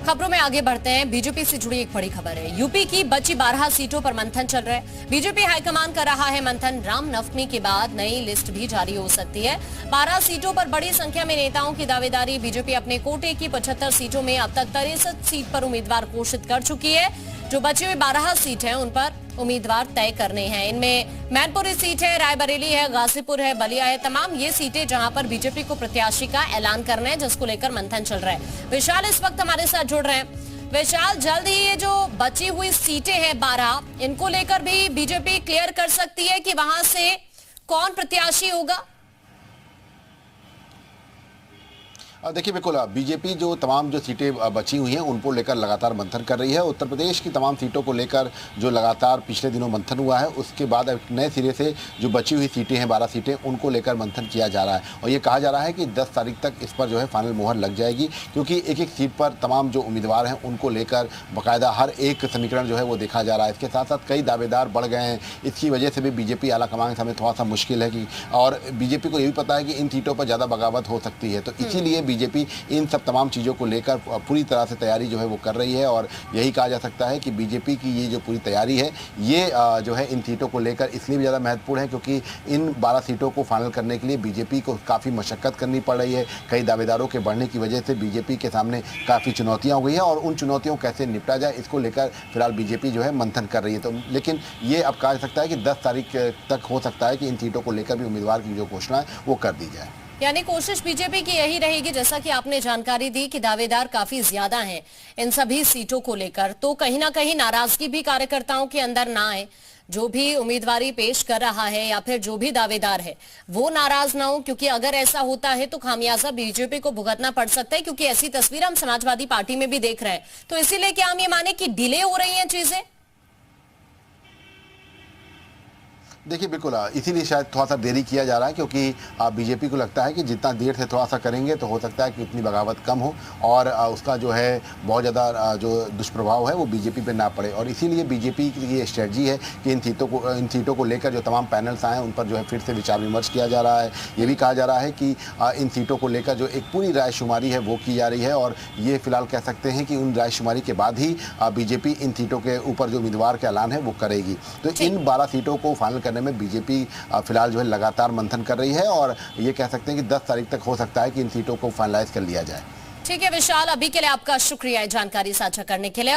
खबरों में आगे बढ़ते हैं। बीजेपी से जुड़ी एक बड़ी खबर है। यूपी की बची 12 सीटों पर मंथन चल रहा है। बीजेपी हाईकमान कर रहा है मंथन। रामनवमी के बाद नई लिस्ट भी जारी हो सकती है। 12 सीटों पर बड़ी संख्या में नेताओं की दावेदारी। बीजेपी अपने कोटे की 75 सीटों में अब तक 63 सीट पर उम्मीदवार घोषित कर चुकी है। जो बची हुई 12 सीट है उन पर उम्मीदवार तय करने हैं। इनमें मैनपुरी सीट है, रायबरेली है, गाजीपुर है, बलिया है। तमाम ये सीटें जहां पर बीजेपी को प्रत्याशी का ऐलान करना है, जिसको लेकर मंथन चल रहा है। विशाल इस वक्त हमारे साथ जुड़ रहे हैं। विशाल, जल्द ही ये जो बची हुई सीटें हैं 12, इनको लेकर भी बीजेपी क्लियर कर सकती है कि वहां से कौन प्रत्याशी होगा? देखिए, बिल्कुल बीजेपी जो तमाम जो सीटें बची हुई हैं उनको लेकर लगातार मंथन कर रही है। उत्तर प्रदेश की तमाम सीटों को लेकर जो लगातार पिछले दिनों मंथन हुआ है, उसके बाद अब नए सिरे से जो बची हुई सीटें हैं 12 सीटें, उनको लेकर मंथन किया जा रहा है। और ये कहा जा रहा है कि 10 तारीख तक इस पर जो है फाइनल मोहर लग जाएगी, क्योंकि एक एक सीट पर तमाम जो उम्मीदवार हैं उनको लेकर बाकायदा हर एक समीकरण जो है वो देखा जा रहा है। इसके साथ साथ कई दावेदार बढ़ गए हैं। इसकी वजह से भी बीजेपी आलाकमान के सामने थोड़ा सा मुश्किल है कि, और बीजेपी को ये भी पता है कि इन सीटों पर ज़्यादा बगावत हो सकती है। तो इसीलिए बीजेपी इन सब तमाम चीज़ों को लेकर पूरी तरह से तैयारी जो है वो कर रही है। और यही कहा जा सकता है कि बीजेपी की ये जो पूरी तैयारी है, ये जो है इन सीटों को लेकर इसलिए भी ज़्यादा महत्वपूर्ण है क्योंकि इन 12 सीटों को फाइनल करने के लिए बीजेपी को काफ़ी मशक्क़त करनी पड़ रही है। कई दावेदारों के बढ़ने की वजह से बीजेपी के सामने काफ़ी चुनौतियाँ हो गई हैं, और उन चुनौतियों को कैसे निपटा जाए, इसको लेकर फिलहाल बीजेपी जो है मंथन कर रही है। तो लेकिन ये अब कहा जा सकता है कि 10 तारीख तक हो सकता है कि इन सीटों को लेकर भी उम्मीदवार की जो घोषणा है वो कर दी जाए। यानी कोशिश बीजेपी की यही रहेगी, जैसा कि आपने जानकारी दी कि दावेदार काफी ज्यादा हैं इन सभी सीटों को लेकर, तो कहीं ना कहीं नाराजगी भी कार्यकर्ताओं के अंदर ना आए। जो भी उम्मीदवारी पेश कर रहा है या फिर जो भी दावेदार है वो नाराज ना हो, क्योंकि अगर ऐसा होता है तो खामियाजा बीजेपी को भुगतना पड़ सकता है, क्योंकि ऐसी तस्वीर हम समाजवादी पार्टी में भी देख रहे हैं। तो इसीलिए क्या हम ये माने कि डिले हो रही हैं चीजें? देखिए, बिल्कुल इसीलिए शायद थोड़ा सा देरी किया जा रहा है, क्योंकि बीजेपी को लगता है कि जितना देर से थोड़ा सा करेंगे तो हो सकता है कि उतनी बगावत कम हो और उसका जो है बहुत ज़्यादा जो दुष्प्रभाव है वो बीजेपी पे ना पड़े। और इसीलिए बीजेपी की ये स्ट्रेटजी है कि इन सीटों को लेकर जो तमाम पैनल्स आए हैं उन पर जो है फिर से विचार विमर्श किया जा रहा है। ये भी कहा जा रहा है कि इन सीटों को लेकर जो एक पूरी रायशुमारी है वो की जा रही है, और ये फिलहाल कह सकते हैं कि उन रायशुमारी के बाद ही बीजेपी इन सीटों के ऊपर जो उम्मीदवार का ऐलान है वो करेगी। तो इन 12 सीटों को फाइनल करने में बीजेपी फिलहाल जो है लगातार मंथन कर रही है, और ये कह सकते हैं कि 10 तारीख तक हो सकता है कि इन सीटों को फाइनलाइज कर लिया जाए। ठीक है विशाल, अभी के लिए आपका शुक्रिया जानकारी साझा करने के लिए।